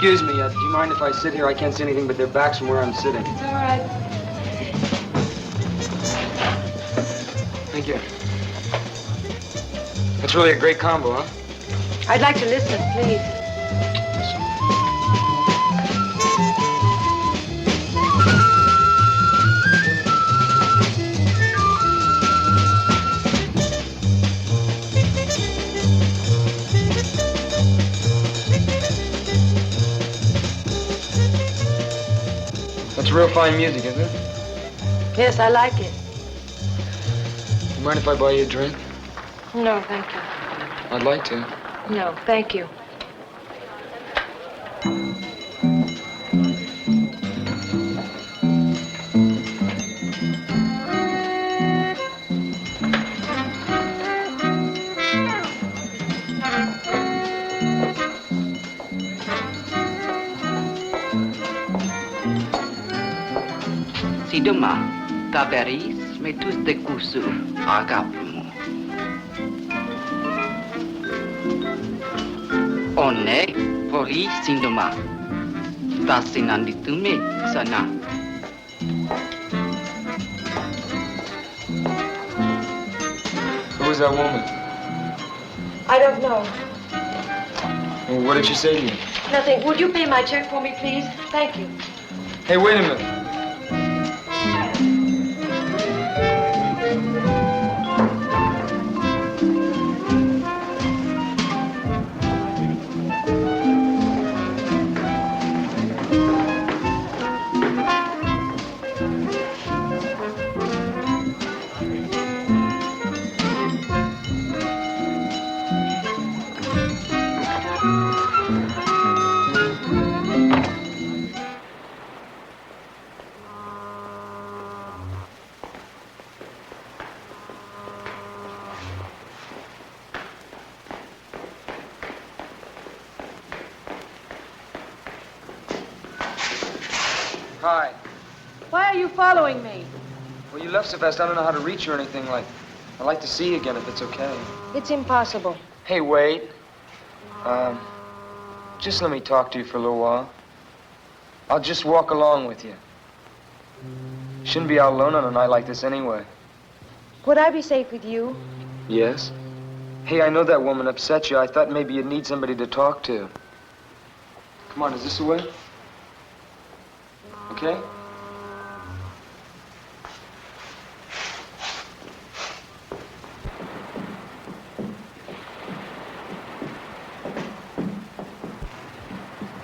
Excuse me, do you mind if I sit here? I can't see anything but their backs from where I'm sitting. It's all right. Thank you. That's really a great combo, huh? I'd like to listen, please. That's real fine music, isn't it? Yes, I like it. You mind if I buy you a drink? No, thank you. I'd like to. No, thank you. Si demain, Taberis met tous des coups sur Agapmo. On est poli sindoma. Tasinanditume sana. Who was that woman? I don't know. Well, what did she say to you? Nothing. Would you pay my check for me, please? Thank you. Hey, wait a minute. Hi. Why are you following me? Well, you left so fast, I don't know how to reach you or anything like. I'd like to see you again if it's okay. It's impossible. Hey, wait. Just let me talk to you for a little while. I'll just walk along with you. Shouldn't be out alone on a night like this anyway. Would I be safe with you? Yes? Hey, I know that woman upset you. I thought maybe you'd need somebody to talk to. Come on, is this the way? Okay?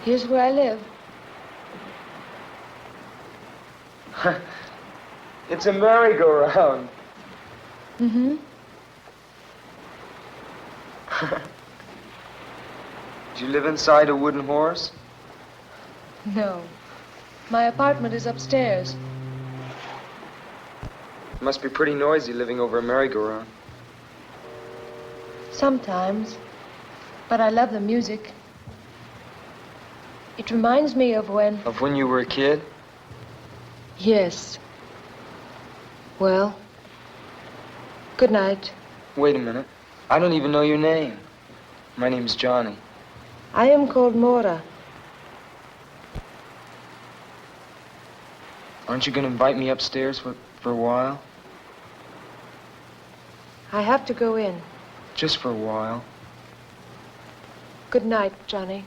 Here's where I live. It's a merry-go-round. Mm-hmm. Do you live inside a wooden horse? No. My apartment is upstairs. It must be pretty noisy living over a merry-go-round. Sometimes. But I love the music. It reminds me of when... Of when you were a kid? Yes. Well, good night. Wait a minute. I don't even know your name. My name's Johnny. I am called Mora. Aren't you going to invite me upstairs for a while? I have to go in. Just for a while. Good night, Johnny.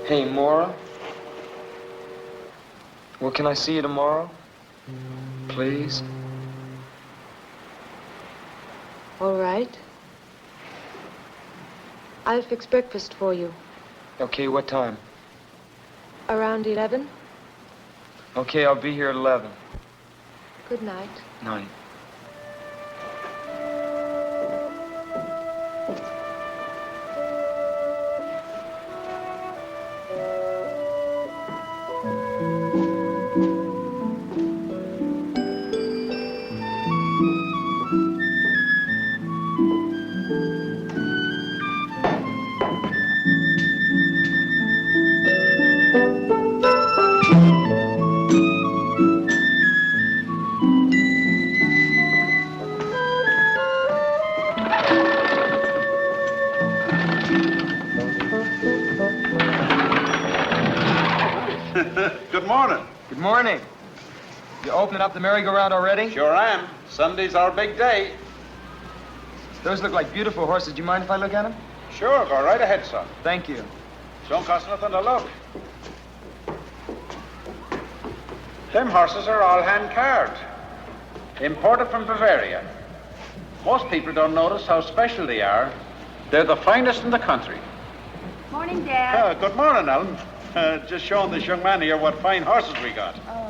Hey, Maura? Well, can I see you tomorrow? Please? All right. I'll fix breakfast for you. Okay, what time? Around 11. Okay, I'll be here at 11. Good night. Night. morning. Good morning. You opening up the merry-go-round already? Sure am. Sunday's our big day. Those look like beautiful horses. Do you mind if I look at them? Sure, go right ahead, son. Thank you. Don't cost nothing to look. Them horses are all hand-carved. Imported from Bavaria. Most people don't notice how special they are. They're the finest in the country. Morning, Dad. Good morning, Ellen. Just showing this young man here what fine horses we got. Oh,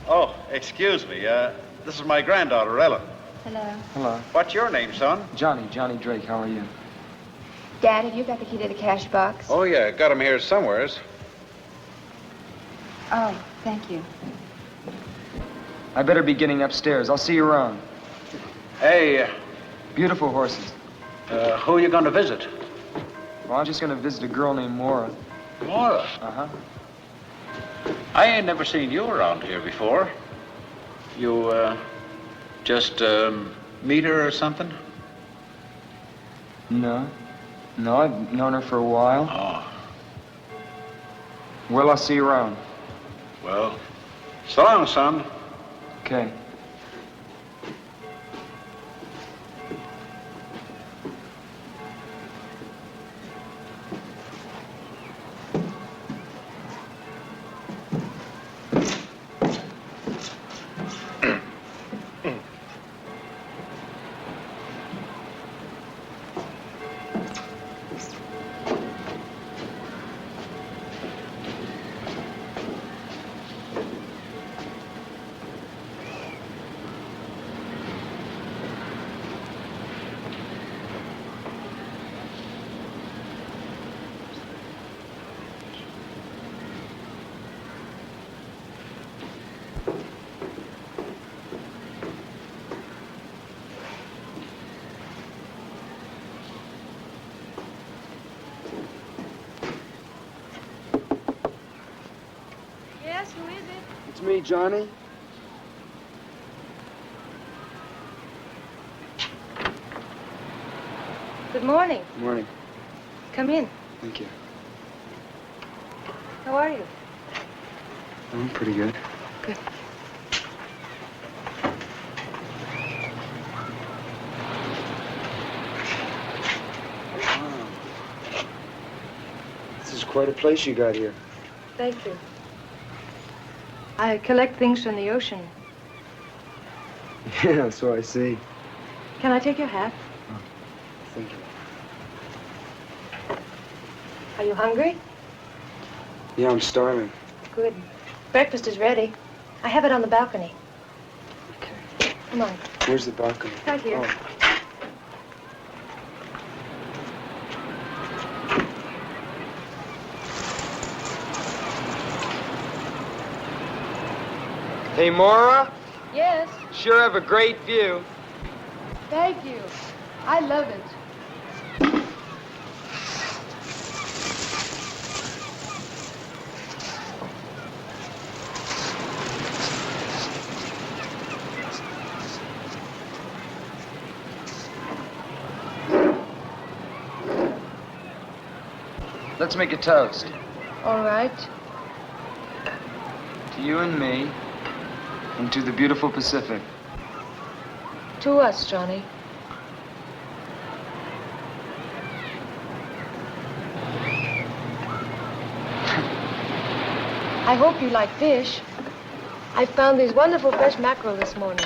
Oh, excuse me. This is my granddaughter, Ellen. hello. Hello. What's your name, son? Johnny Drake. How are you? Dad, have you got the key to the cash box? Oh, yeah. Got him here somewheres. Oh, thank you. I better be getting upstairs. I'll see you around. Hey, Beautiful horses. who are you going to visit? Well, I'm just going to visit a girl named Maura. Laura. Uh-huh. I ain't never seen you around here before. You, just, meet her or something? No. No, I've known her for a while. Oh, Well, I'll see you around. well, so long, son. Okay. Yes, who is it? It's me, Johnny. Good morning. Good morning. Come in. Thank you. How are you? I'm pretty good. Good. Wow. This is quite a place you got here. Thank you. I collect things from the ocean. Yeah, so I see. Can I take your hat? Thank you. Are you hungry? Yeah, I'm starving. Good. Breakfast is ready. I have it on the balcony. Okay. Come on. Where's the balcony? Right here. Oh. Hey, Maura. Yes. Sure have a great view. Thank you. I love it. Let's make a toast. All right. To you and me, and to the beautiful Pacific. To us, Johnny. I hope you like fish. I found these wonderful fresh mackerel this morning.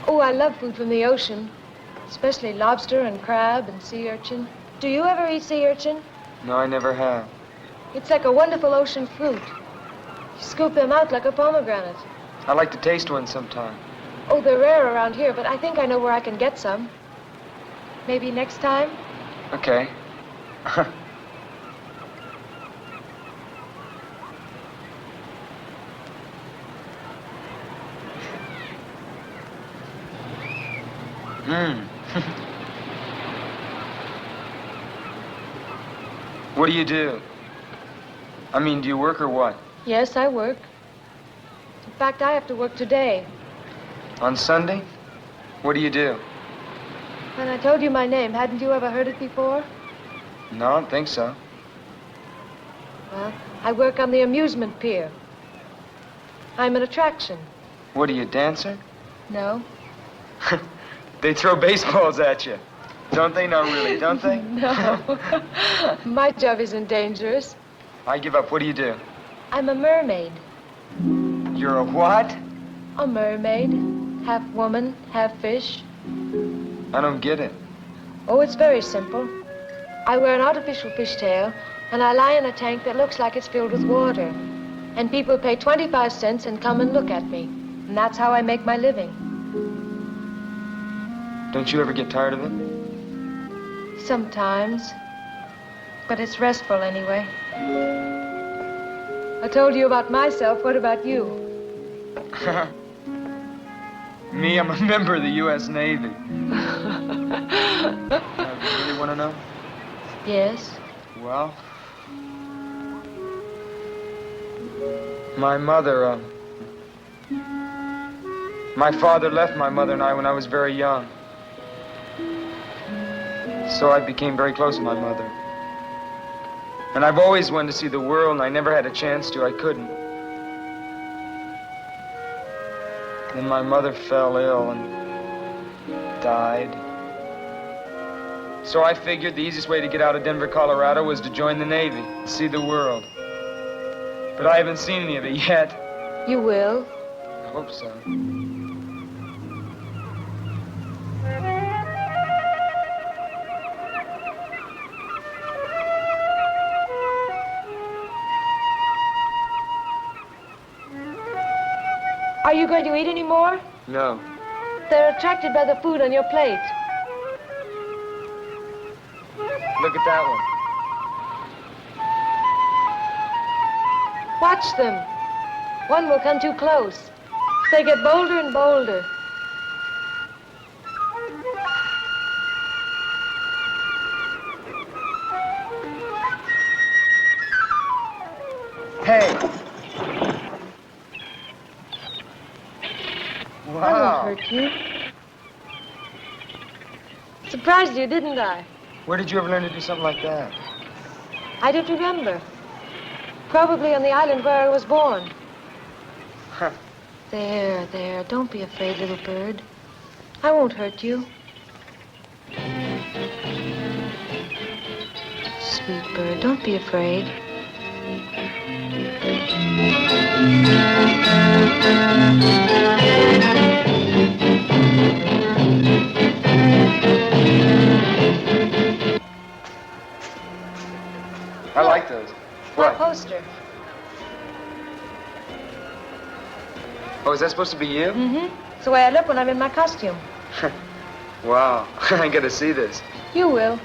Oh, I love food from the ocean, especially lobster and crab and sea urchin. Do you ever eat sea urchin? No, I never have. It's like a wonderful ocean fruit. You scoop them out like a pomegranate. I'd like to taste one sometime. Oh, they're rare around here, but I think I know where I can get some. Maybe next time? Okay. What do you do? I mean, do you work or what? Yes, I work. In fact, I have to work today. On Sunday? What do you do? When I told you my name, hadn't you ever heard it before? No, I don't think so. Well, I work on the amusement pier. I'm an attraction. What are you, a dancer? No. They throw baseballs at you. Don't they? No, really, don't they? No. My job isn't dangerous. I give up. What do you do? I'm a mermaid. You're a what? A mermaid. Half woman, half fish. I don't get it. Oh, it's very simple. I wear an artificial fishtail, and I lie in a tank that looks like it's filled with water. And people pay 25 cents and come and look at me. And that's how I make my living. Don't you ever get tired of it? Sometimes. But it's restful anyway. I told you about myself. What about you? Me, I'm a member of the U.S. Navy. You really want to know? Yes. Well, my mother, my father left my mother and I when I was very young. So I became very close to my mother. And I've always wanted to see the world, and I never had a chance to. I couldn't. Then my mother fell ill and died. So I figured the easiest way to get out of Denver, Colorado was to join the Navy and see the world. But I haven't seen any of it yet. You will. I hope so. Are you going to eat any more? No. They're attracted by the food on your plate. Look at that one. Watch them. One will come too close. They get bolder and bolder. Hey! I Wow. won't hurt you. Surprised you, didn't I? Where did you ever learn to do something like that? I don't remember. Probably on the island where I was born. Huh. There, there. Don't be afraid, little bird. I won't hurt you. Sweet bird, don't be afraid. I like those. My What? poster. Oh, is that supposed to be you? Mm-hmm. It's the way I look when I'm in my costume. Wow. I gotta see this. You will.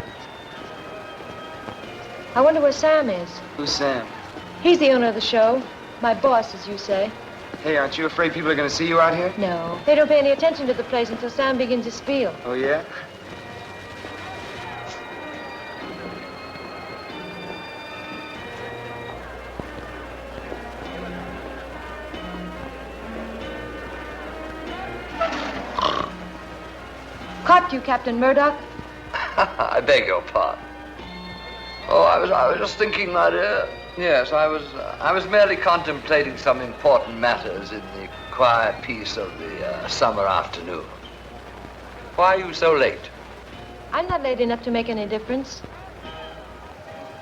I wonder where Sam is. Who's Sam? He's the owner of the show. My boss, as you say. Hey, aren't you afraid people are gonna see you out here? No. They don't pay any attention to the place until Sam begins his spiel. Oh, yeah? Caught you, Captain Murdoch. I beg your pardon. Oh, I was just thinking, my dear. Yes, I was merely contemplating some important matters in the quiet peace of the summer afternoon. Why are you so late? I'm not late enough to make any difference.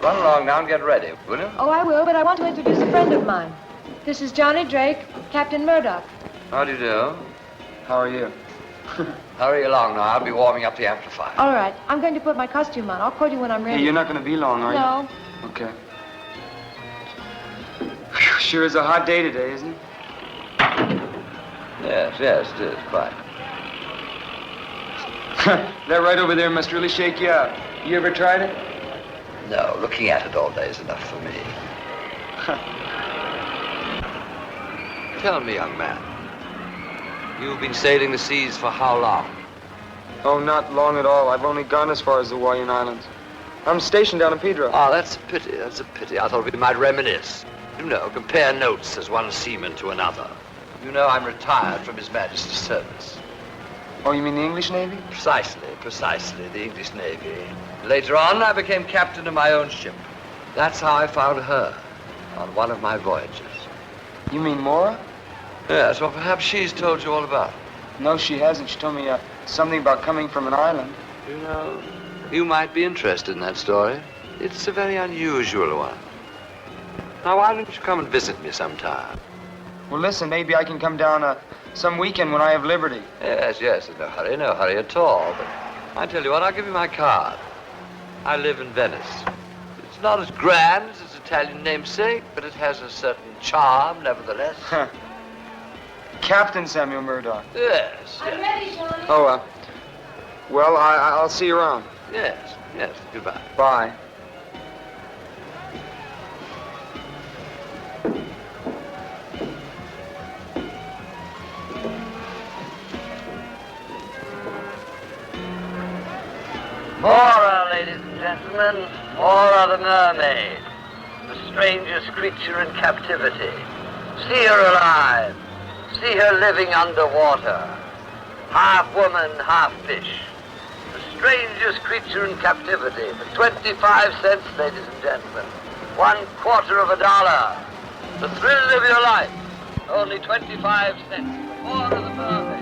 Run along now and get ready, will you? Oh, I will, but I want to introduce a friend of mine. This is Johnny Drake, Captain Murdoch. How do you do? How are you? Hurry along now. I'll be warming up the amplifier. All right, I'm going to put my costume on. I'll call you when I'm ready. Hey, you're not gonna be long, are you? No. Okay. Whew, sure is a hot day today, isn't it? Yes, it is, quite. That right over there must really shake you out. You ever tried it? No, looking at it all day is enough for me. Tell me, young man, you've been sailing the seas for how long? Oh, not long at all. I've only gone as far as the Hawaiian Islands. I'm stationed down in Pedro. Oh, that's a pity, that's a pity. I thought we might reminisce. You know, compare notes as one seaman to another. You know I'm retired from His Majesty's service. Oh, you mean the English Navy? Precisely, the English Navy. Later on, I became captain of my own ship. That's how I found her, on one of my voyages. You mean Mora? Yes, well, perhaps she's told you all about it. No, she hasn't. She told me something about coming from an island. You know, you might be interested in that story. It's a very unusual one. Now, why don't you come and visit me sometime? Well, listen, maybe I can come down some weekend when I have liberty. Yes, no hurry at all. But I tell you what, I'll give you my card. I live in Venice. It's not as grand as its Italian namesake, but it has a certain charm, nevertheless. Captain Samuel Murdoch. Yes. I'm ready, Johnny. Oh, well, I'll see you around. Yes, goodbye. Bye. Mora, ladies and gentlemen, Mora the mermaid, the strangest creature in captivity. See her alive. See her living underwater. Half woman, half fish. The strangest creature in captivity. For 25 cents, ladies and gentlemen. $0.25. The thrill of your life. Only 25 cents. Mora the mermaid.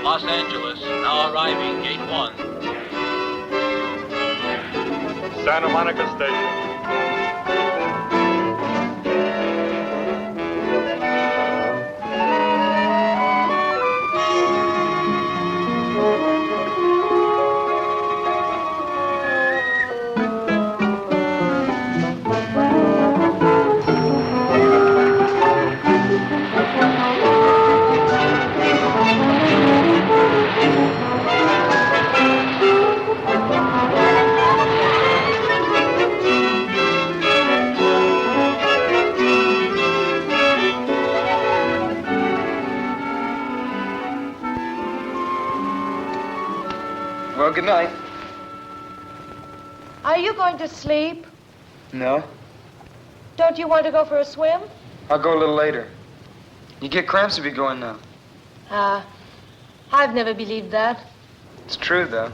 Los Angeles, now arriving gate 1. Santa Monica Station. Well, good night. Are you going to sleep? No. Don't you want to go for a swim? I'll go a little later. You get cramps if you go in now. I've never believed that. It's true, though.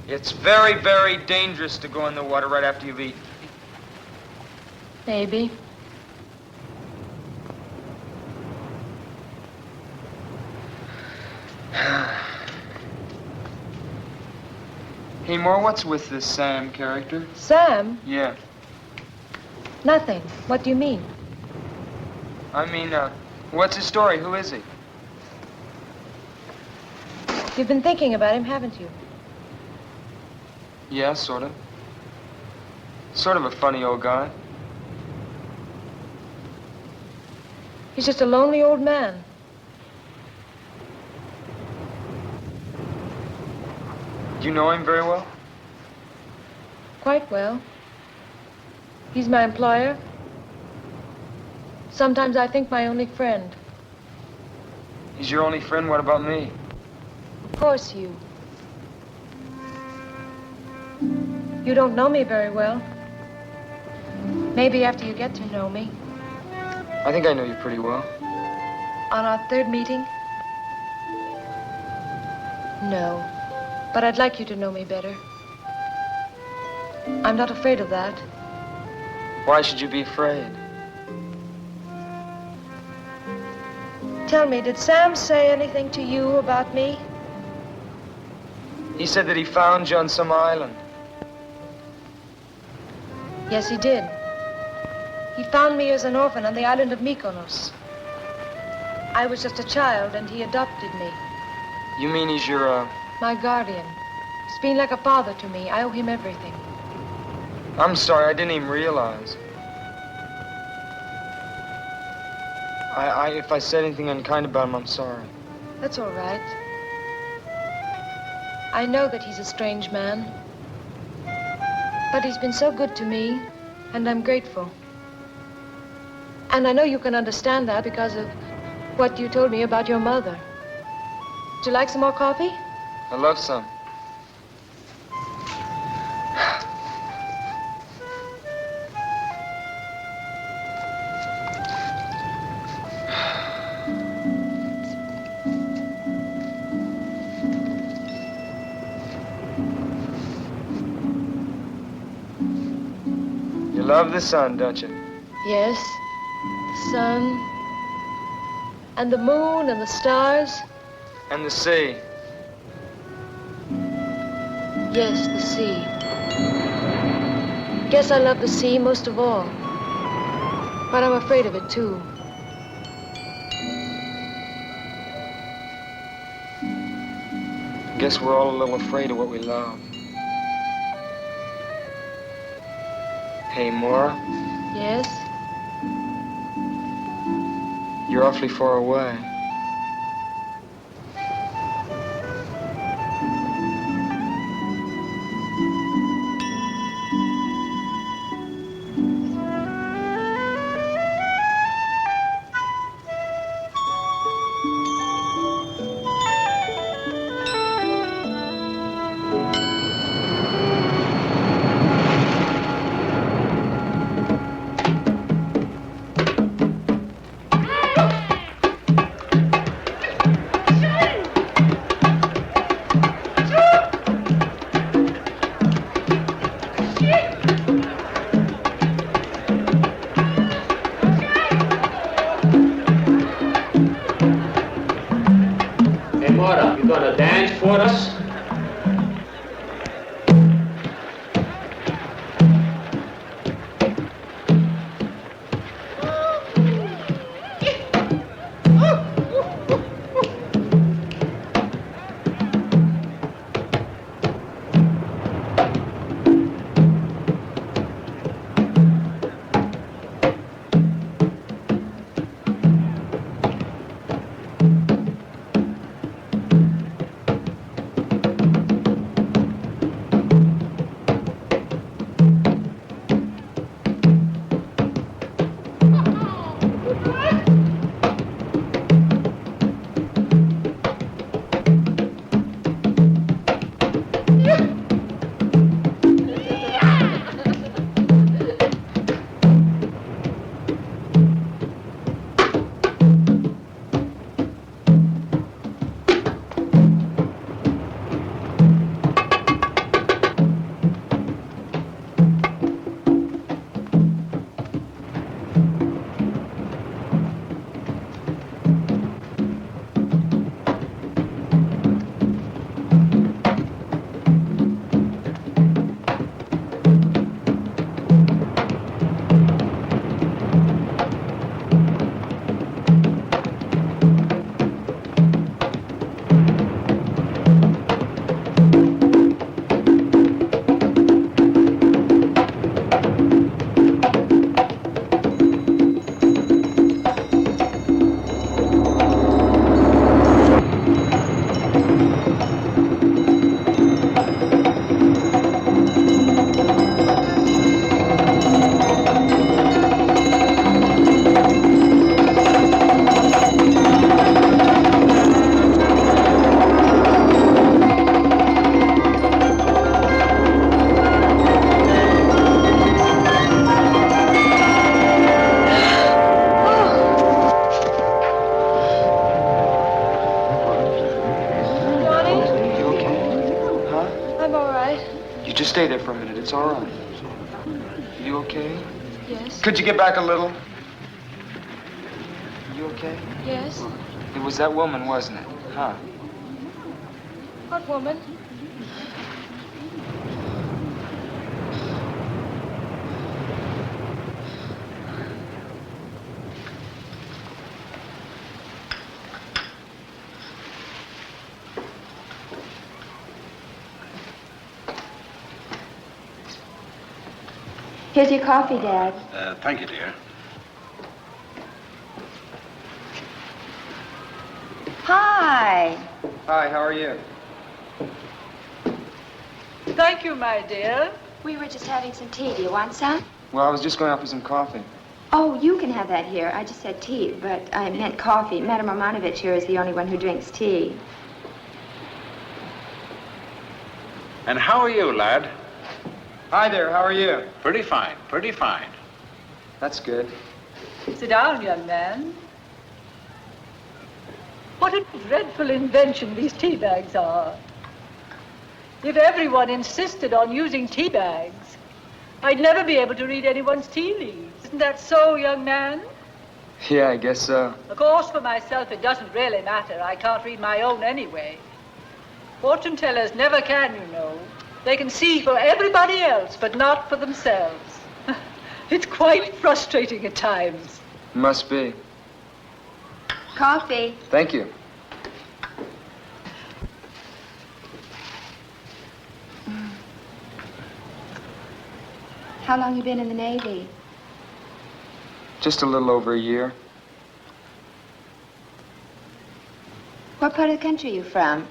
It's very, very dangerous to go in the water right after you've eaten. Maybe. Hey, Moore, what's with this Sam character? Sam? Yeah. Nothing. What do you mean? I mean, what's his story? Who is he? You've been thinking about him, haven't you? Yeah, sort of. Sort of a funny old guy. He's just a lonely old man. Do you know him very well? Quite well. He's my employer. Sometimes I think my only friend. He's your only friend? What about me? Of course, you. You don't know me very well. Maybe after you get to know me. I think I know you pretty well. On our third meeting? No. But I'd like you to know me better. I'm not afraid of that. Why should you be afraid? Tell me, did Sam say anything to you about me? He said that he found you on some island. Yes, he did. He found me as an orphan on the island of Mykonos. I was just a child, and he adopted me. You mean he's your, My guardian. He's been like a father to me. I owe him everything. I'm sorry, I didn't even realize. If I said anything unkind about him, I'm sorry. That's all right. I know that he's a strange man. But he's been so good to me, and I'm grateful. And I know you can understand that because of what you told me about your mother. Would you like some more coffee? I love some. You love the sun, don't you? Yes. The sun. And the moon and the stars. And the sea. Yes, the sea. Guess I love the sea most of all. But I'm afraid of it, too. Guess we're all a little afraid of what we love. Hey, Maura, Yes? you're awfully far away. Hey, Mora, you gonna dance for us? Just stay there for a minute. It's all right. You okay? Yes. Could you get back a little? You okay? Yes. It was that woman, wasn't it? Huh? What woman? Here's your coffee, Dad. Thank you, dear. Hi. Hi, how are you? Thank you, my dear. We were just having some tea. Do you want some? Well, I was just going out for some coffee. Oh, you can have that here. I just said tea, but I meant coffee. Madame Romanovich here is the only one who drinks tea. And how are you, lad? Hi there, how are you? Pretty fine, pretty fine. That's good. Sit down, young man. What a dreadful invention these tea bags are. If everyone insisted on using tea bags, I'd never be able to read anyone's tea leaves. Isn't that so, young man? Yeah, I guess so. Of course, for myself, it doesn't really matter. I can't read my own anyway. Fortune tellers never can, you know. They can see for everybody else, but not for themselves. It's quite frustrating at times. Must be. Coffee. Thank you. How long you been in the Navy? Just a little over a year. What part of the country are you from?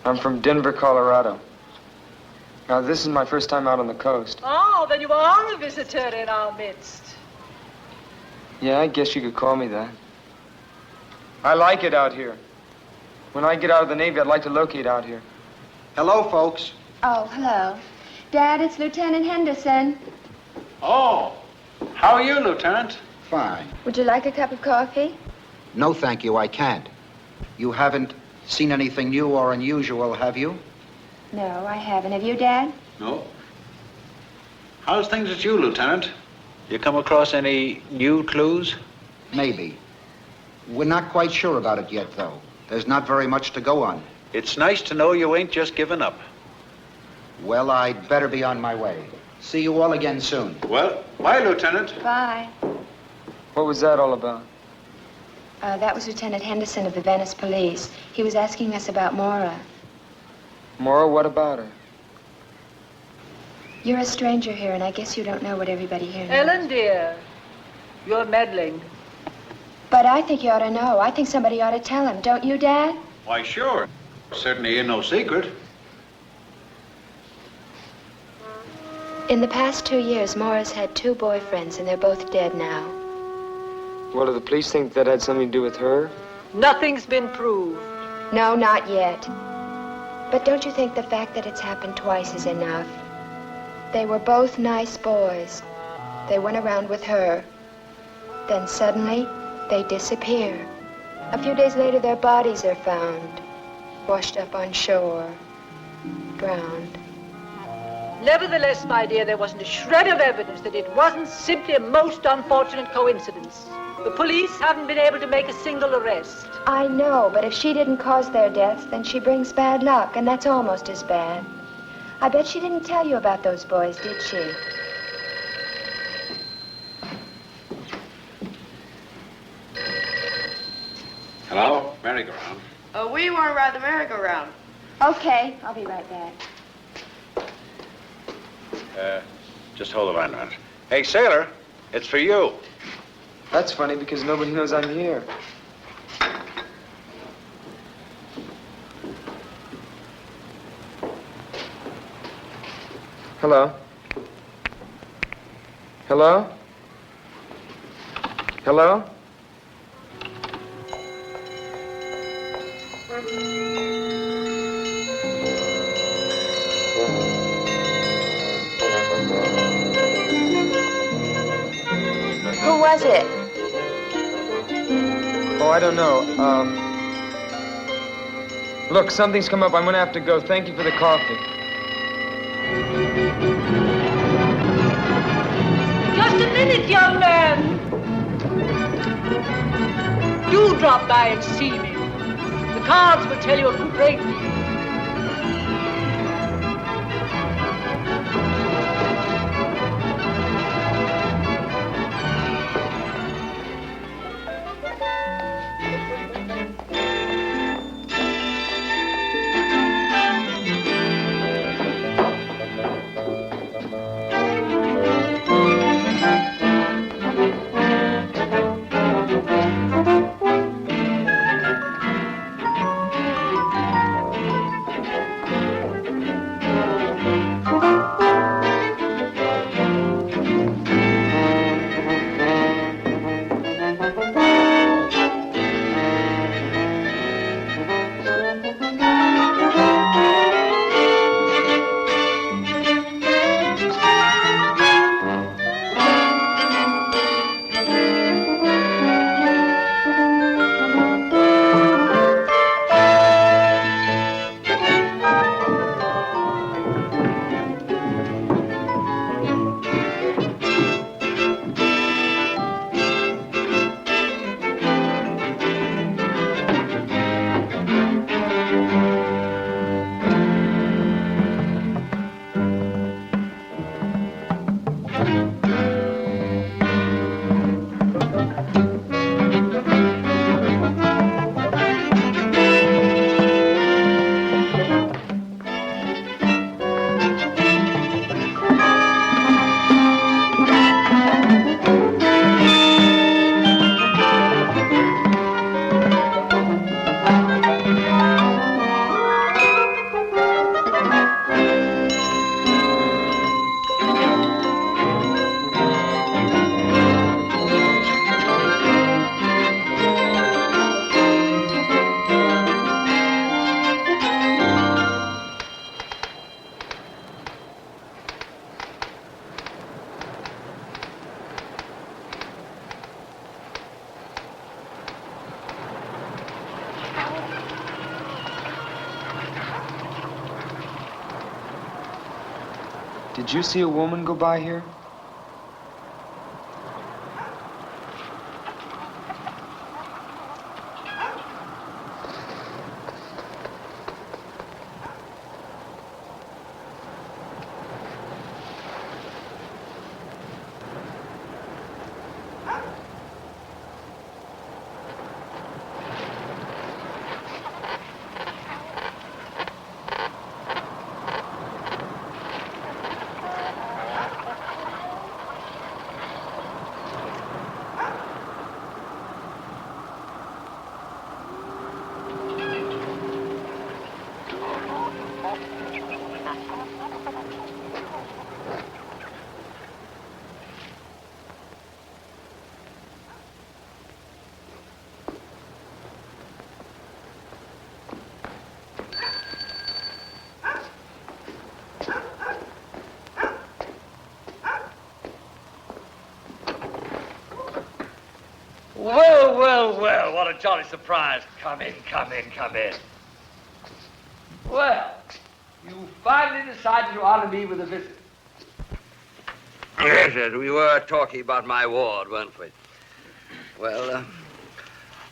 I'm from Denver, Colorado. Now, this is my first time out on the coast. Oh, then you are a visitor in our midst. Yeah, I guess you could call me that. I like it out here. When I get out of the Navy, I'd like to locate out here. Hello, folks. Oh, hello. Dad, it's Lieutenant Henderson. Oh, how are you, Lieutenant? Fine. Would you like a cup of coffee? No, thank you, I can't. You haven't seen anything new or unusual, have you? No, I haven't. Have you, Dad? No. How's things with you, Lieutenant? You come across any new clues? Maybe. We're not quite sure about it yet, though. There's not very much to go on. It's nice to know you ain't just given up. Well, I'd better be on my way. See you all again soon. Well, bye, Lieutenant. Bye. What was that all about? That was Lieutenant Henderson of the Venice Police. He was asking us about Maura. Maura, what about her? You're a stranger here, and I guess you don't know what everybody here knows. Ellen, dear, you're meddling. But I think you ought to know. I think somebody ought to tell him. Don't you, Dad? Why, sure. Certainly ain't no secret. In the past 2 years, Maura's had 2 boyfriends, and they're both dead now. Well, do the police think that had something to do with her? Nothing's been proved. No, not yet. But don't you think the fact that it's happened twice is enough? They were both nice boys. They went around with her. Then suddenly, they disappear. A few days later, their bodies are found, washed up on shore, drowned. Nevertheless, my dear, there wasn't a shred of evidence that it wasn't simply a most unfortunate coincidence. The police haven't been able to make a single arrest. I know, but if she didn't cause their deaths, then she brings bad luck, and that's almost as bad. I bet she didn't tell you about those boys, did she? Hello? Merry-go-round. We want to ride the merry-go-round. Okay, I'll be right back. Just hold the line on it. Hey, sailor, it's for you. That's funny because nobody knows I'm here. Hello? Hello? Hello? Who was it? Oh, I don't know. Look, something's come up. I'm gonna have to go. Thank you for the coffee. Just a minute, young man. Do drop by and see me. The cards will tell you a great deal. Did you see a woman go by here? Well, well, well, what a jolly surprise. Come in, come in, come in. Well, you finally decided to honor me with a visit. Yes, yes, we were talking about my ward, weren't we? Well,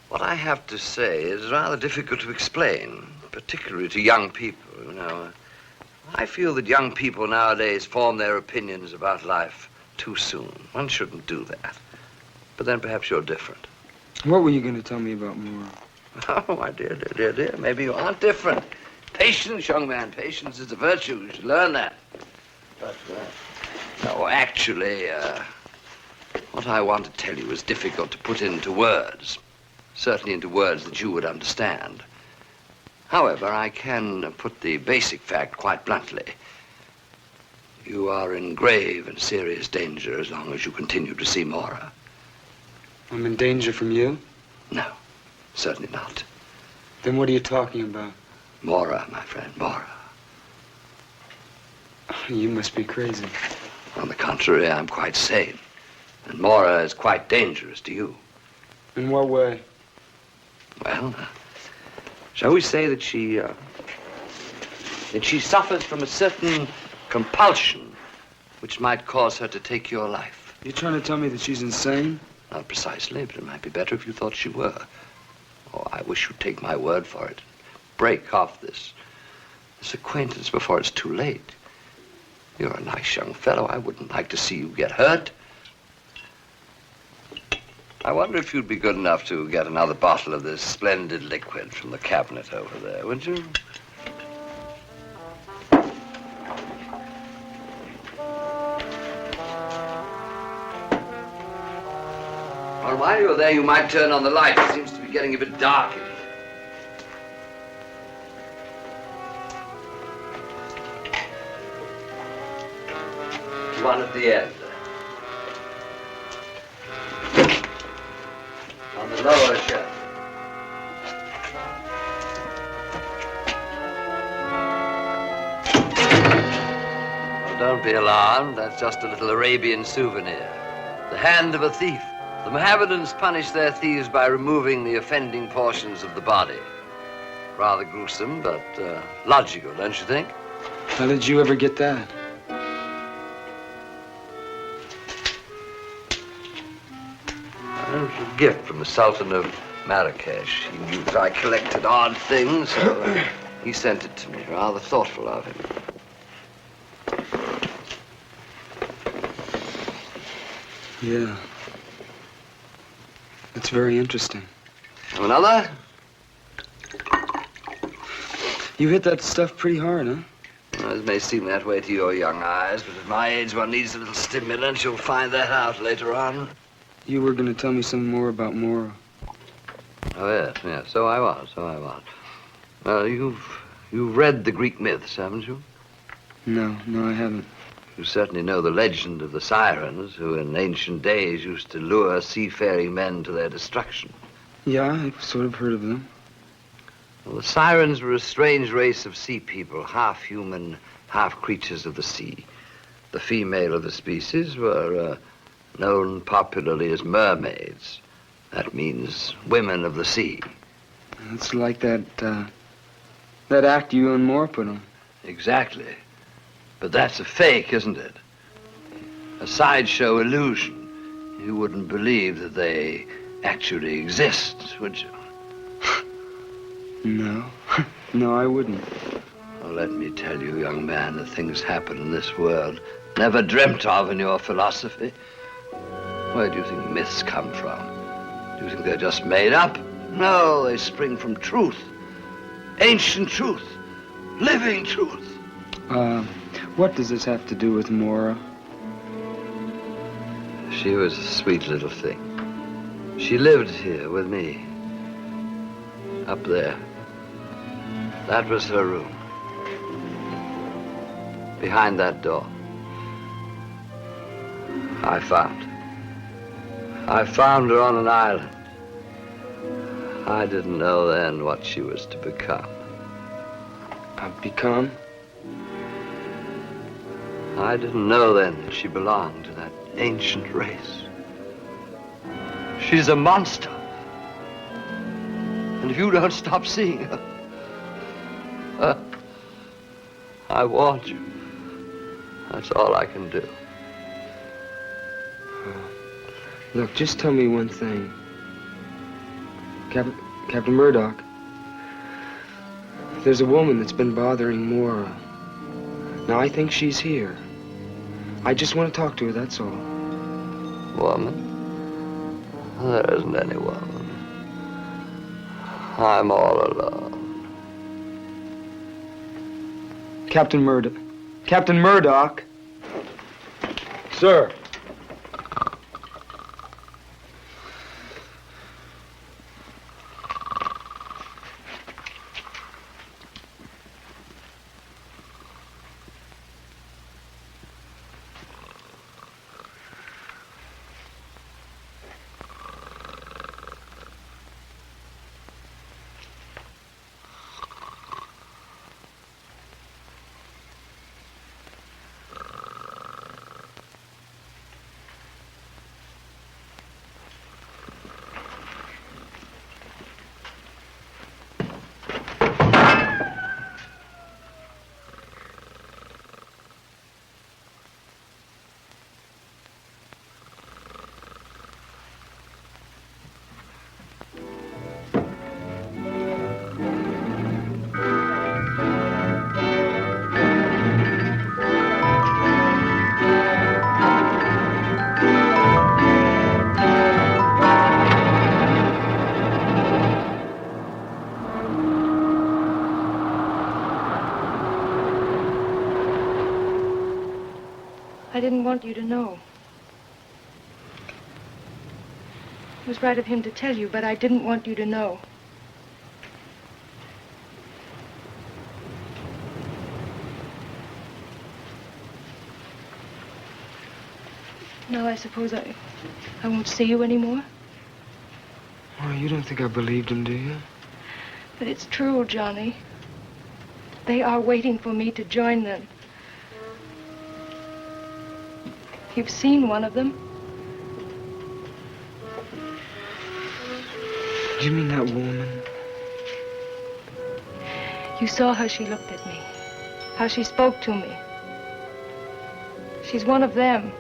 what I have to say is rather difficult to explain, particularly to young people, you know. I feel that young people nowadays form their opinions about life too soon. One shouldn't do that. But then perhaps you're different. What were you going to tell me about Mora? Oh, my dear, dear, dear, dear. Maybe you aren't different. Patience, young man. Patience is a virtue. You should learn that. But, no, actually, what I want to tell you is difficult to put into words. Certainly into words that you would understand. However, I can put the basic fact quite bluntly. You are in grave and serious danger as long as you continue to see Mora. I'm in danger from you? No, certainly not. Then what are you talking about? Mora, my friend, Mora. You must be crazy. On the contrary, I'm quite sane. And Mora is quite dangerous to you. In what way? Well, shall we say that she suffers from a certain compulsion which might cause her to take your life. You're trying to tell me that she's insane? Not precisely, but it might be better if you thought she were. Oh, I wish you'd take my word for it. Break off this acquaintance before it's too late. You're a nice young fellow. I wouldn't like to see you get hurt. I wonder if you'd be good enough to get another bottle of this splendid liquid from the cabinet over there, would you? Well, while you're there, you might turn on the light. It seems to be getting a bit dark in here. One at the end. On the lower shelf. Well, don't be alarmed. That's just a little Arabian souvenir. The hand of a thief. The Mohammedans punish their thieves by removing the offending portions of the body. Rather gruesome, but logical, don't you think? How did you ever get that? It was a gift from the Sultan of Marrakesh. He knew that I collected odd things, so he sent it to me. Rather thoughtful of him. Yeah. That's very interesting. Have another? You hit that stuff pretty hard, huh? Well, it may seem that way to your young eyes, but at my age one needs a little stimulant. You'll find that out later on. You were going to tell me some more about Mora. Oh, yes, so I was. You've read the Greek myths, haven't you? No, I haven't. You certainly know the legend of the sirens, who in ancient days used to lure seafaring men to their destruction. Yeah, I've sort of heard of them. Well, the sirens were a strange race of sea people, half human, half creatures of the sea. The female of the species were known popularly as mermaids. That means women of the sea. It's like that act you and Moore put on. Exactly. But that's a fake, isn't it? A sideshow illusion. You wouldn't believe that they actually exist, would you? No. No, I wouldn't. Well, let me tell you, young man, that things happen in this world never dreamt of in your philosophy. Where do you think myths come from? Do you think they're just made up? No, they spring from truth. Ancient truth. Living truth. What does this have to do with Mora? She was a sweet little thing. She lived here with me. Up there. That was her room. Behind that door. I found her on an island. I didn't know then what she was to become. Become? I didn't know then that she belonged to that ancient race. She's a monster. And if you don't stop seeing her, I warned you. That's all I can do. Look, just tell me one thing. Captain Murdoch, there's a woman that's been bothering Mora. Now, I think she's here. I just want to talk to her, that's all. Woman? There isn't any woman. I'm all alone. Captain Murdoch. Captain Murdoch! Sir. I didn't want you to know. It was right of him to tell you, but I didn't want you to know. Now I suppose I won't see you anymore. Oh, you don't think I believed him, do you? But it's true, Johnny. They are waiting for me to join them. You've seen one of them. Do you mean that woman? You saw how she looked at me, how she spoke to me. She's one of them.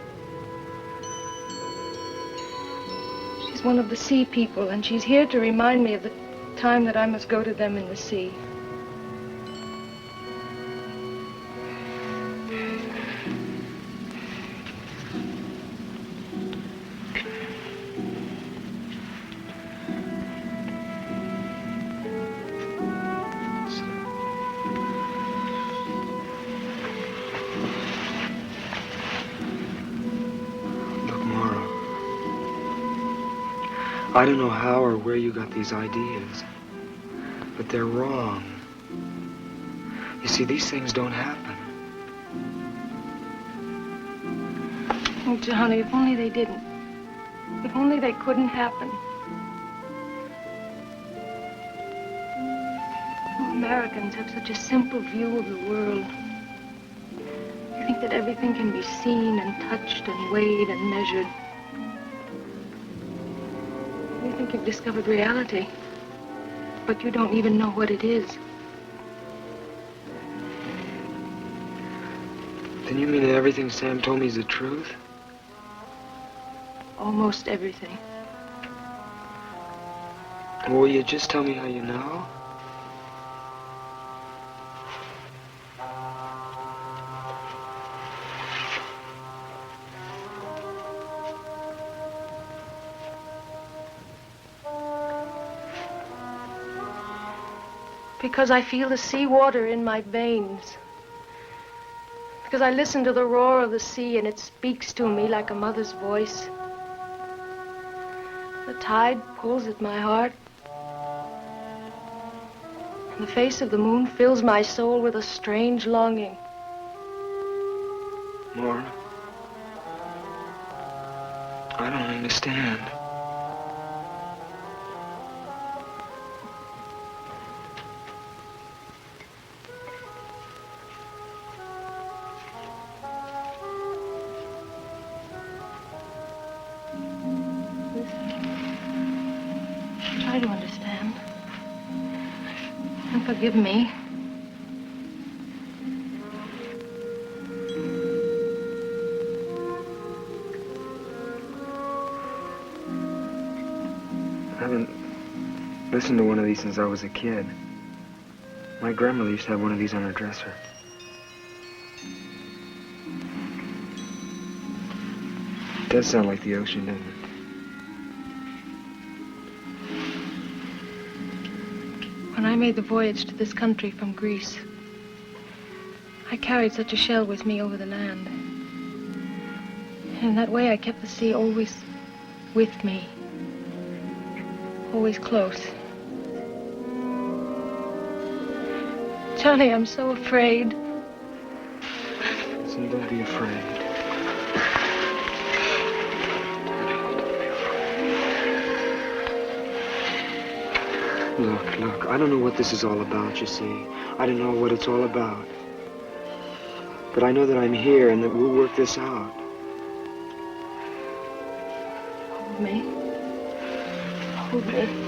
She's one of the sea people, and she's here to remind me of the time that I must go to them in the sea. I don't know how or where you got these ideas, but they're wrong. You see, these things don't happen. Oh, Johnny, if only they didn't. If only they couldn't happen. Oh, Americans have such a simple view of the world. You think that everything can be seen and touched and weighed and measured. You think you've discovered reality, but you don't even know what it is. Then you mean that everything Sam told me is the truth? Almost everything. Will you just tell me how you know? Because I feel the seawater in my veins. Because I listen to the roar of the sea and it speaks to me like a mother's voice. The tide pulls at my heart. And the face of the moon fills my soul with a strange longing. Laura, I don't understand. Try to understand. And forgive me. I haven't listened to one of these since I was a kid. My grandmother used to have one of these on her dresser. It does sound like the ocean, doesn't it? When I made the voyage to this country from Greece, I carried such a shell with me over the land. And in that way I kept the sea always with me. Always close. Johnny, I'm so afraid. Listen, don't be afraid. Look, I don't know what this is all about, you see. I don't know what it's all about. But I know that I'm here and that we'll work this out. Hold me. Hold me.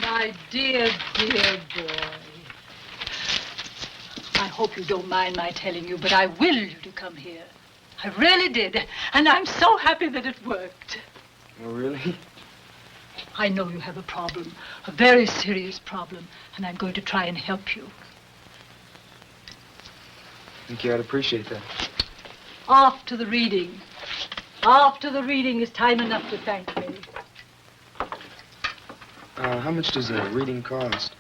My dear, dear boy. I hope you don't mind my telling you, but I willed you to come here. I really did. And I'm so happy that it worked. Oh, really? I know you have a problem, a very serious problem, and I'm going to try and help you. I think you ought to appreciate that. After the reading. After the reading is time enough to thank me. How much does a reading cost?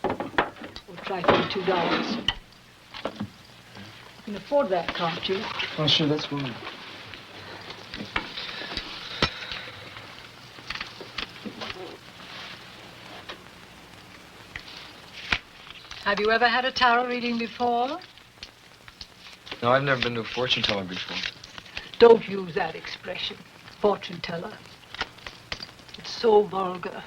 We'll try $42. You can afford that, can't you? Oh, sure, that's fine. Have you ever had a tarot reading before? No, I've never been to a fortune teller before. Don't use that expression, fortune teller. It's so vulgar.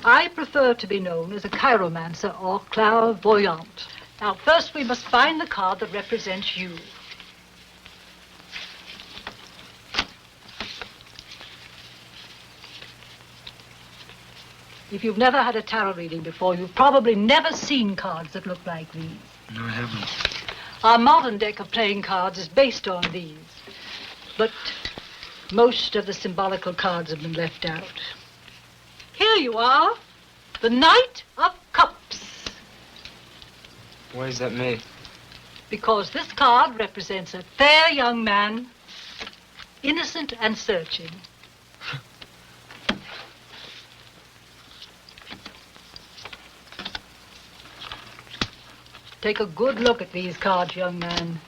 I prefer to be known as a chiromancer or clairvoyant. Now, first we must find the card that represents you. If you've never had a tarot reading before, you've probably never seen cards that look like these. No, I haven't. Our modern deck of playing cards is based on these. But most of the symbolical cards have been left out. Here you are, the Knight of Cups. Why is that me? Because this card represents a fair young man, innocent and searching. Take a good look at these cards, young man.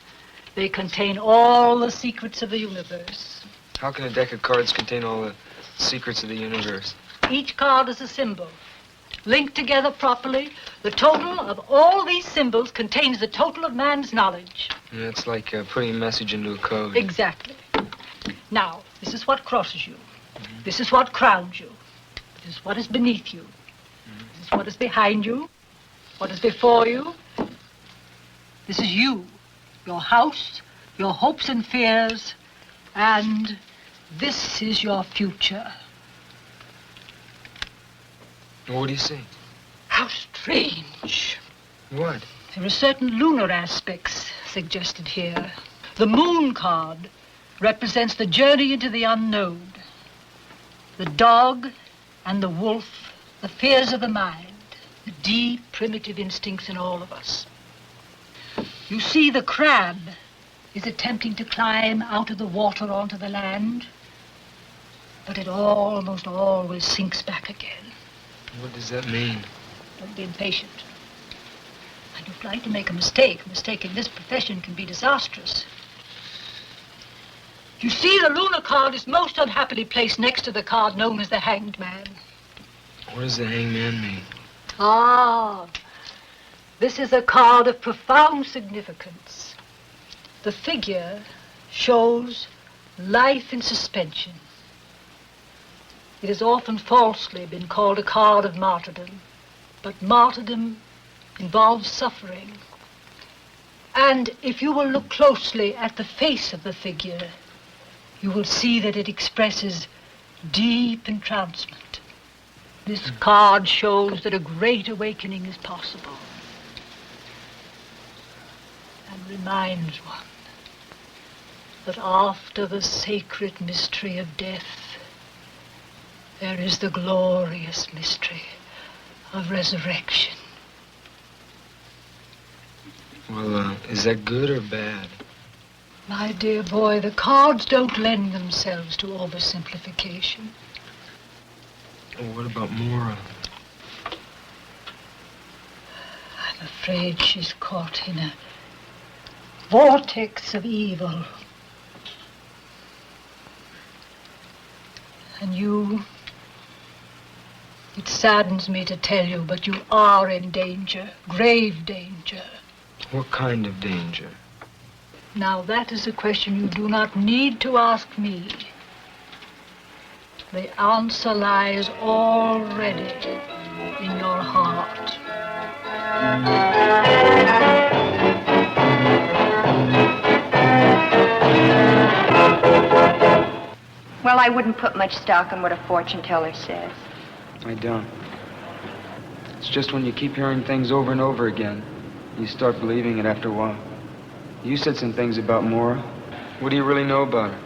They contain all the secrets of the universe. How can a deck of cards contain all the secrets of the universe? Each card is a symbol. Linked together properly, the total of all these symbols contains the total of man's knowledge. Yeah, it's like putting a message into a code. Exactly. Now, this is what crosses you. This is what crowns you. This is what is beneath you. This is what is behind you. What is before you. This is you, your house, your hopes and fears, and this is your future. What do you see? How strange. What? There are certain lunar aspects suggested here. The moon card represents the journey into the unknown. The dog and the wolf, the fears of the mind, the deep, primitive instincts in all of us. You see, the crab is attempting to climb out of the water onto the land, but it almost always sinks back again. What does that mean? Don't be impatient. I don't like to make a mistake. A mistake in this profession can be disastrous. You see, the lunar card is most unhappily placed next to the card known as the Hanged Man. What does the Hanged Man mean? Ah, this is a card of profound significance. The figure shows life in suspension. It has often falsely been called a card of martyrdom, but martyrdom involves suffering. And if you will look closely at the face of the figure, you will see that it expresses deep entrancement. This card shows that a great awakening is possible and reminds one that after the sacred mystery of death, there is the glorious mystery of resurrection. Well, is that good or bad? My dear boy, the cards don't lend themselves to oversimplification. Well, what about Mora? I'm afraid she's caught in a vortex of evil. And you, it saddens me to tell you, but you are in danger, grave danger. What kind of danger? Now, that is a question you do not need to ask me. The answer lies already in your heart. Well, I wouldn't put much stock in what a fortune teller says. I don't. It's just when you keep hearing things over and over again, you start believing it after a while. You said some things about Mora. What do you really know about her?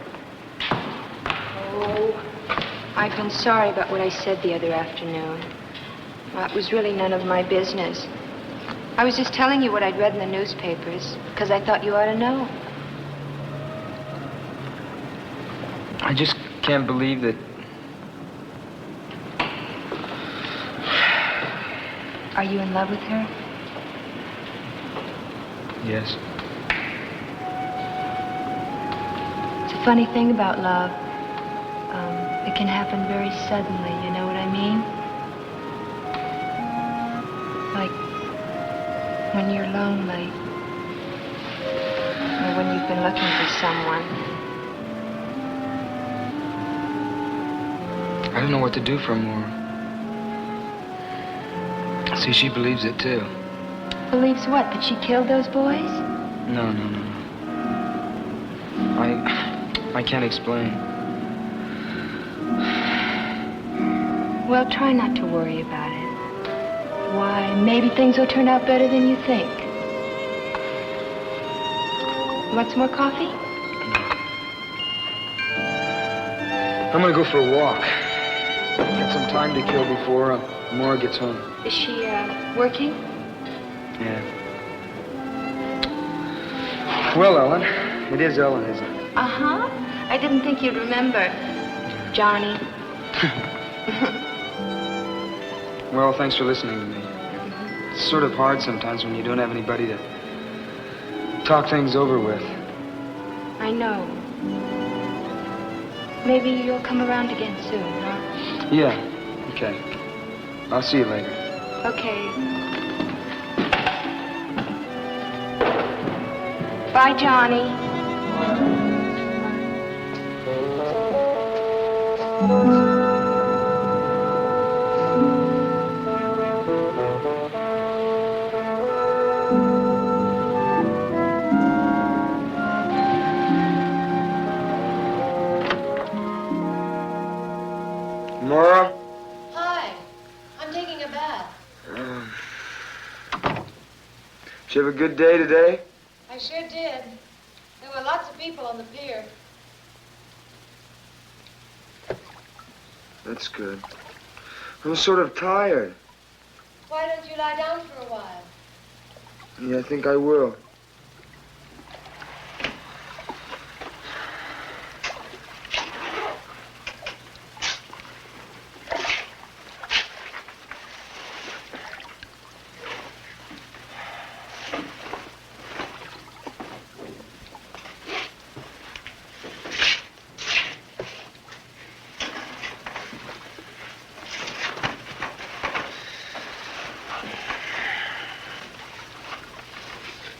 Oh, I've been sorry about what I said the other afternoon. Well, it was really none of my business. I was just telling you what I'd read in the newspapers, because I thought you ought to know. I just can't believe that... Are you in love with her? Yes. It's a funny thing about love. It can happen very suddenly, you know what I mean? Like when you're lonely, or when you've been looking for someone. I don't know what to do for Mora. See, she believes it too. Believes what? That she killed those boys? No. I can't explain. Well, try not to worry about it. Why, maybe things will turn out better than you think. You want some more coffee? I'm gonna go for a walk. Got some time to kill before Mora gets home. Is she, working? Yeah. Well, Ellen. It is Ellen, isn't it? Uh-huh. I didn't think you'd remember. Johnny. Well, thanks for listening to me. It's sort of hard sometimes when you don't have anybody to talk things over with. I know. Maybe you'll come around again soon, huh? Yeah. Okay. I'll see you later. Okay. Bye, Johnny. Nora? Hi. I'm taking a bath. Did you have a good day today? I sure did. There were lots of people on the pier. That's good. I'm sort of tired. Why don't you lie down for a while? Yeah, I think I will.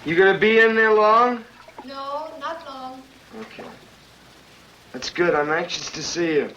You gonna be in there long? No, not long. Okay. That's good. I'm anxious to see you.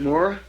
Nora?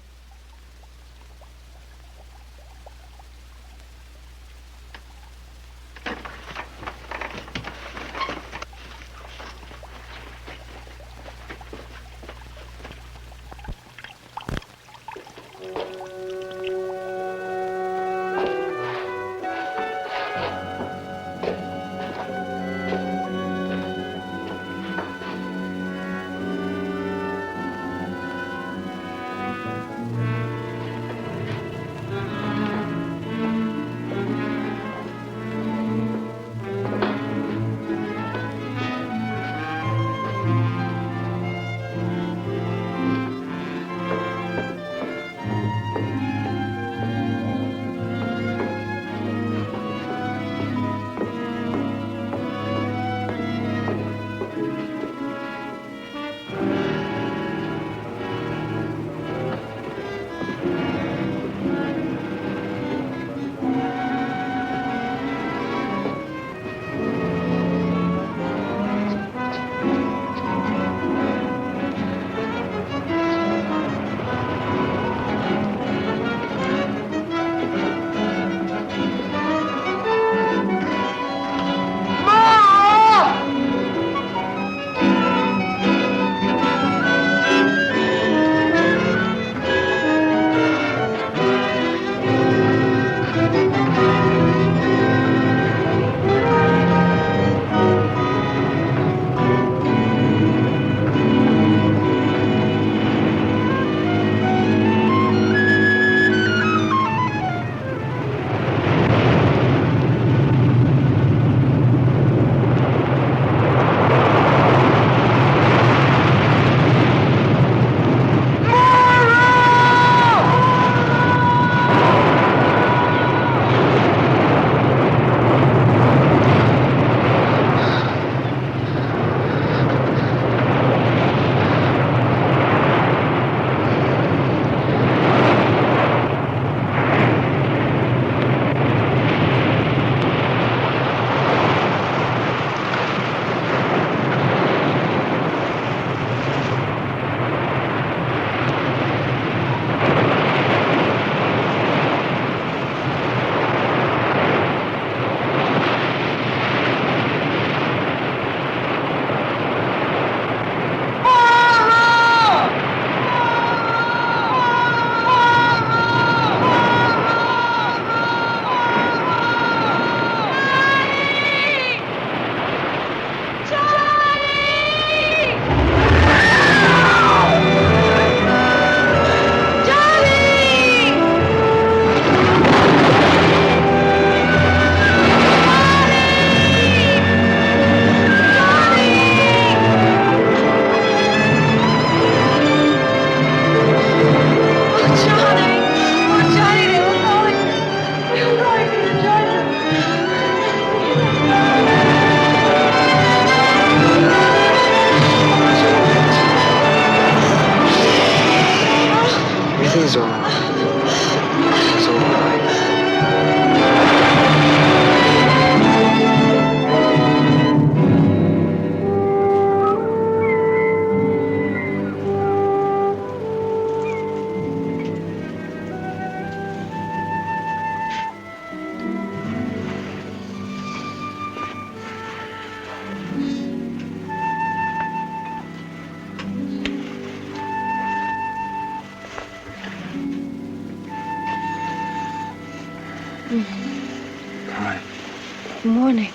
morning.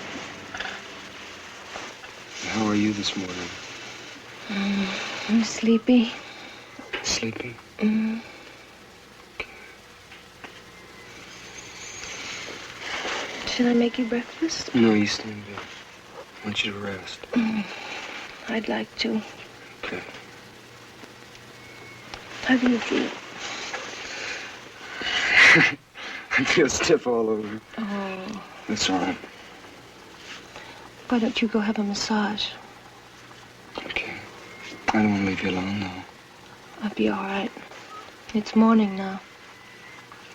How are you this morning? I'm sleepy. Sleepy? Mm. Should I make you breakfast? No, you stay in bed. I want you to rest. I'd like to. Okay. How do you feel? I feel stiff all over. Oh. That's all right. Why don't you go have a massage? Okay. I don't want to leave you alone, though. I'll be all right. It's morning now.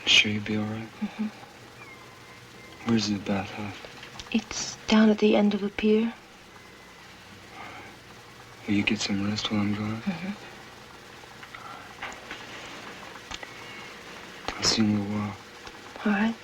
Sure you'll be all right? Mm-hmm. Where's the bathhouse? It's down at the end of a pier. Will you get some rest while I'm gone? Mm-hmm. I'll see you in a little while. All right.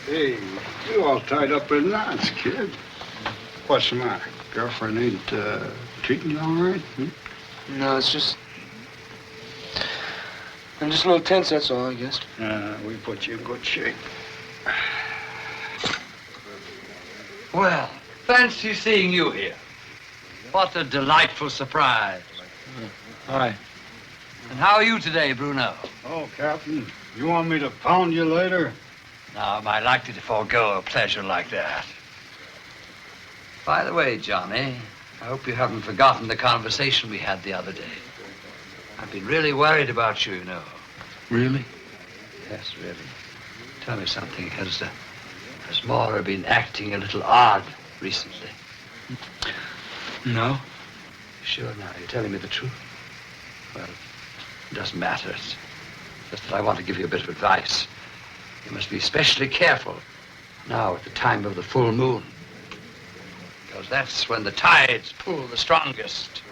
Hey, you all tied up in knots, kid. What's the matter? Girlfriend ain't treating you all right? No, it's just... I'm just a little tense, that's all, I guess. We put you in good shape. Well, fancy seeing you here. What a delightful surprise. Hi. And how are you today, Bruno? Oh, Captain, you want me to pound you later? Now, am I likely to forego a pleasure like that? By the way, Johnny, I hope you haven't forgotten the conversation we had the other day. I've been really worried about you, you know. Really? Yes, really. Tell me something. Has Maura been acting a little odd recently? No. Sure now, you're telling me the truth? Well, it doesn't matter. It's just that I want to give you a bit of advice. You must be especially careful now at the time of the full moon. Because that's when the tides pull the strongest.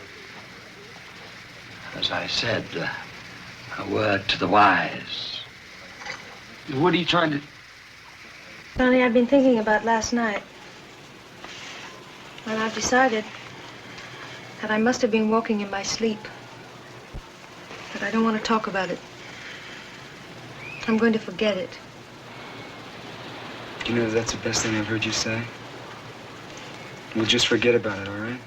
As I said, a word to the wise. What are you trying to... Johnny, I've been thinking about last night. And I've decided that I must have been walking in my sleep. But I don't want to talk about it. I'm going to forget it. You know, that's the best thing I've heard you say. We'll just forget about it, all right?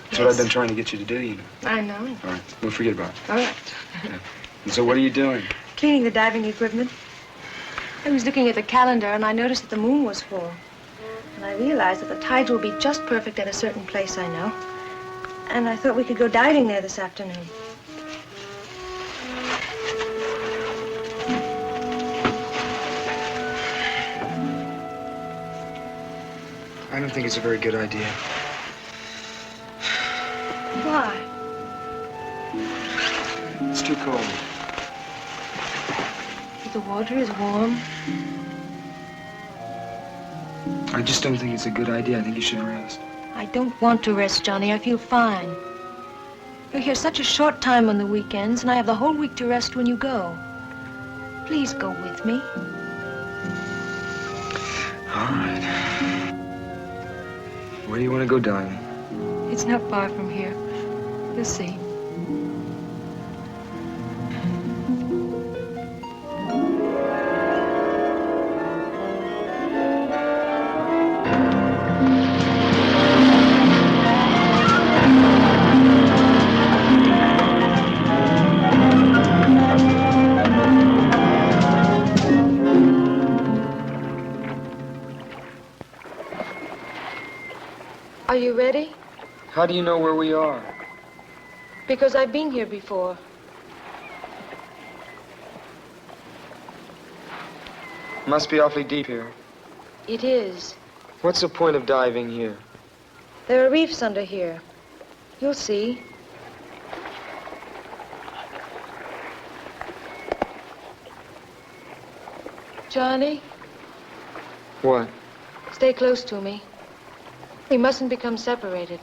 That's what I've been trying to get you to do, you know. I know. All right, we'll forget about it. All right. Okay. And so what are you doing? Cleaning the diving equipment. I was looking at the calendar and I noticed that the moon was full. And I realized that the tides will be just perfect at a certain place I know. And I thought we could go diving there this afternoon. I don't think it's a very good idea. Why? It's too cold. The water is warm. I just don't think it's a good idea. I think you should rest. I don't want to rest, Johnny. I feel fine. You're here such a short time on the weekends, and I have the whole week to rest when you go. Please go with me. All right. Where do you want to go diving? It's not far from here. You'll see. Are you ready? How do you know where we are? Because I've been here before. Must be awfully deep here. It is. What's the point of diving here? There are reefs under here. You'll see. Johnny, What? stay close to me. We mustn't become separated.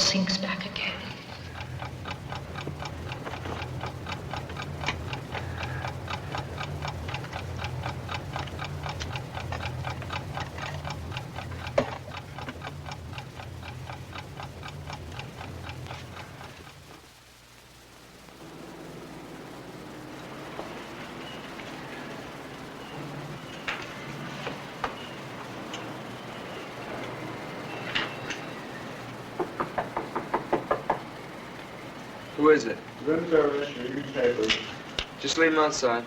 sinks back again. Who is it? Room service, your newspapers. Just leave him outside.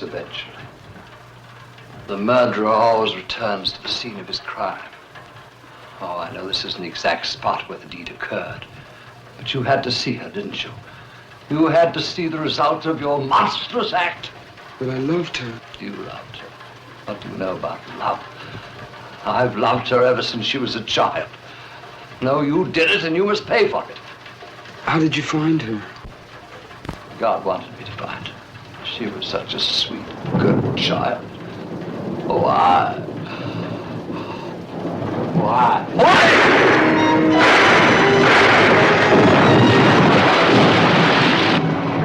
Eventually. The murderer always returns to the scene of his crime. Oh, I know this isn't the exact spot where the deed occurred, but you had to see her, didn't you? You had to see the result of your monstrous act. But I loved her. You loved her. What do you know about love? I've loved her ever since she was a child. No, you did it, and you must pay for it. How did you find her? God wanted me to find her. She was such a sweet, good child. Why?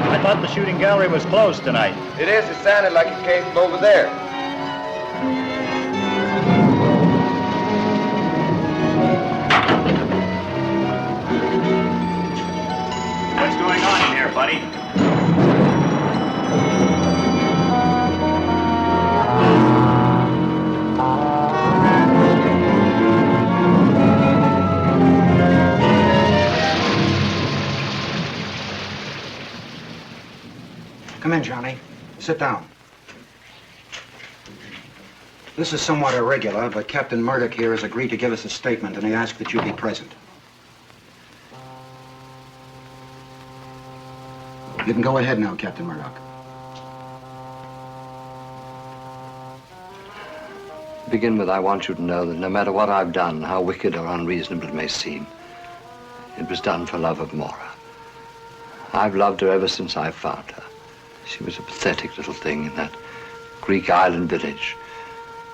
I thought the shooting gallery was closed tonight. It is. It sounded like it came from over there. What's going on in here, buddy? Come in, Johnny. Sit down. This is somewhat irregular, but Captain Murdoch here has agreed to give us a statement, and he asked that you be present. You can go ahead now, Captain Murdoch. To begin with, I want you to know that no matter what I've done, how wicked or unreasonable it may seem, it was done for love of Maura. I've loved her ever since I found her. She was a pathetic little thing in that Greek island village,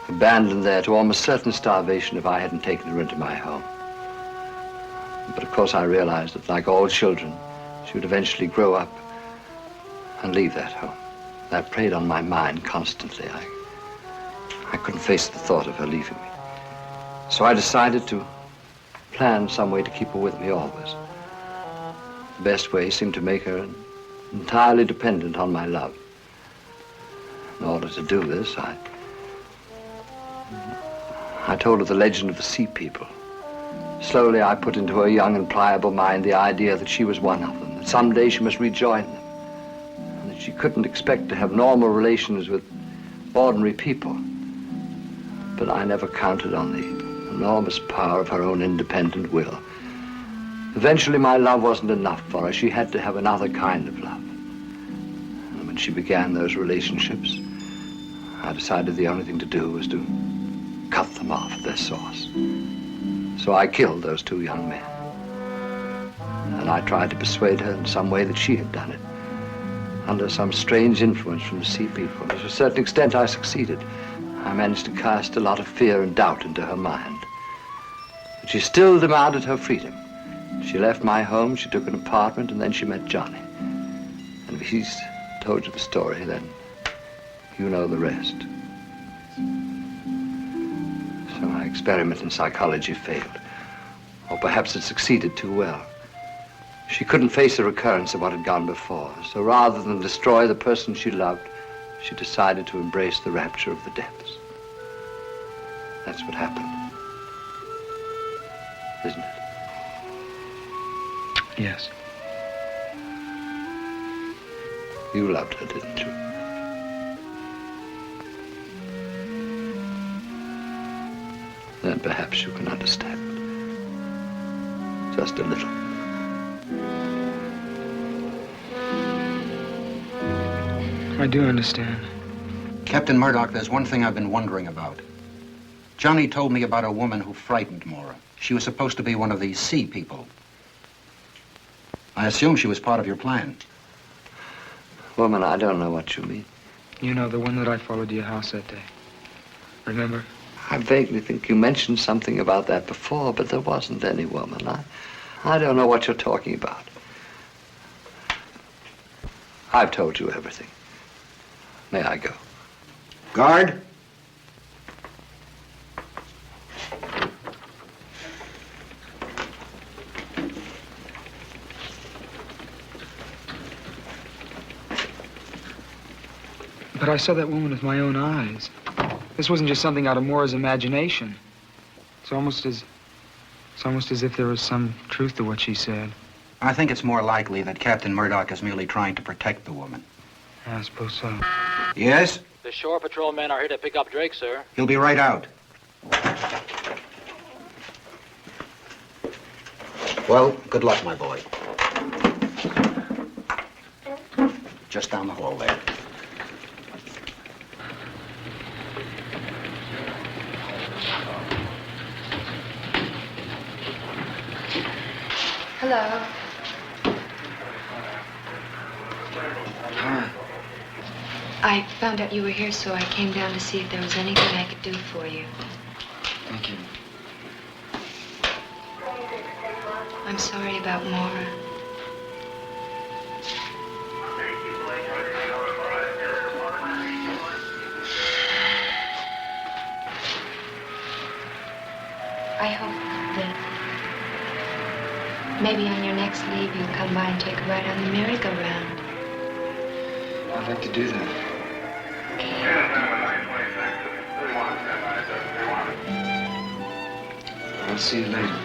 abandoned there to almost certain starvation if I hadn't taken her into my home. But of course I realized that, like all children, she would eventually grow up and leave that home. That preyed on my mind constantly. I couldn't face the thought of her leaving me. So I decided to plan some way to keep her with me always. The best way seemed to make her entirely dependent on my love. In order to do this, I told her the legend of the sea people. Slowly, I put into her young and pliable mind the idea that she was one of them, that someday she must rejoin them, and that she couldn't expect to have normal relations with ordinary people. But I never counted on the enormous power of her own independent will. Eventually, my love wasn't enough for her. She had to have another kind of love. And when she began those relationships, I decided the only thing to do was to cut them off at their source. So I killed those two young men. And I tried to persuade her in some way that she had done it, under some strange influence from the sea people. To a certain extent, I succeeded. I managed to cast a lot of fear and doubt into her mind. But she still demanded her freedom. She left my home, she took an apartment, and then she met Johnny. And if he's told you the story, then you know the rest. So my experiment in psychology failed. Or perhaps it succeeded too well. She couldn't face a recurrence of what had gone before. So rather than destroy the person she loved, she decided to embrace the rapture of the depths. That's what happened. Isn't it? Yes. You loved her, didn't you? Then perhaps you can understand. Just a little. I do understand. Captain Murdoch, there's one thing I've been wondering about. Johnny told me about a woman who frightened Maura. She was supposed to be one of these sea people. I assume she was part of your plan. Woman, I don't know what you mean. You know, the one that I followed to your house that day. Remember? I vaguely think you mentioned something about that before, but there wasn't any woman. I don't know what you're talking about. I've told you everything. May I go? Guard? But I saw that woman with my own eyes. This wasn't just something out of Maura's imagination. It's almost as if there was some truth to what she said. I think it's more likely that Captain Murdoch is merely trying to protect the woman. I suppose so. Yes? The shore patrol men are here to pick up Drake, sir. He'll be right out. Well, good luck, my boy. Just down the hall there. Hello. Hi. I found out you were here, so I came down to see if there was anything I could do for you. Thank you. I'm sorry about Maura. I hope that maybe on your next leave you'll come by and take a ride on the merry-go-round. I'd like to do that. I'll see you later.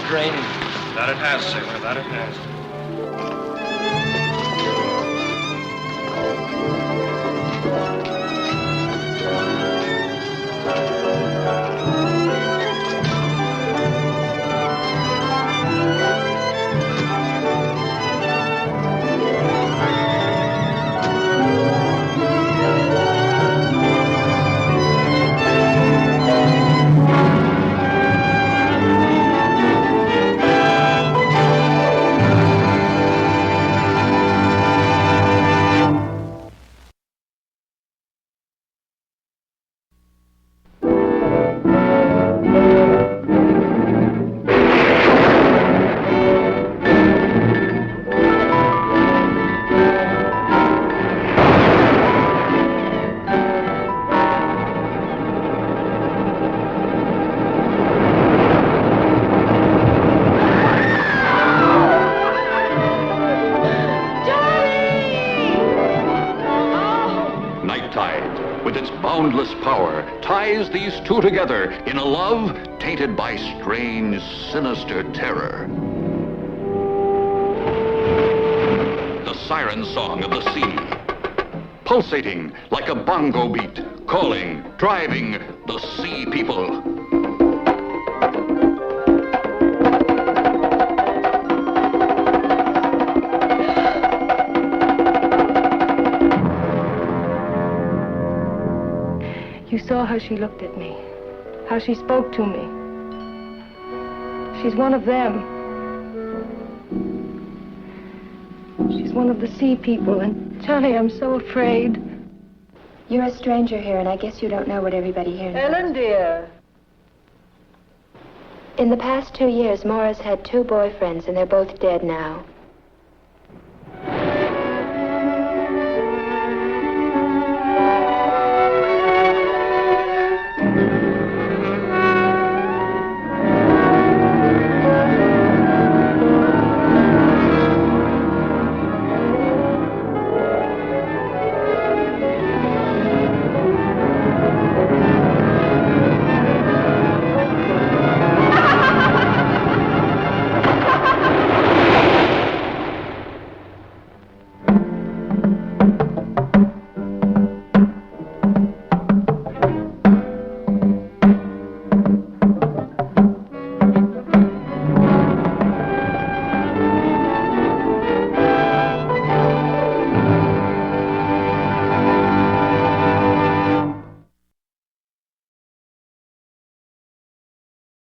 draining. That it has, sailor, that it has. Boundless power ties these two together in a love tainted by strange, sinister terror. The siren song of the sea, pulsating like a bongo beat, calling, driving the sea people. You saw how she looked at me, how she spoke to me. She's one of them. She's one of the sea people, and Johnny, I'm so afraid. You're a stranger here, and I guess you don't know what everybody here knows. Ellen, dear. In the past 2 years, Maura's had 2 boyfriends, and they're both dead now.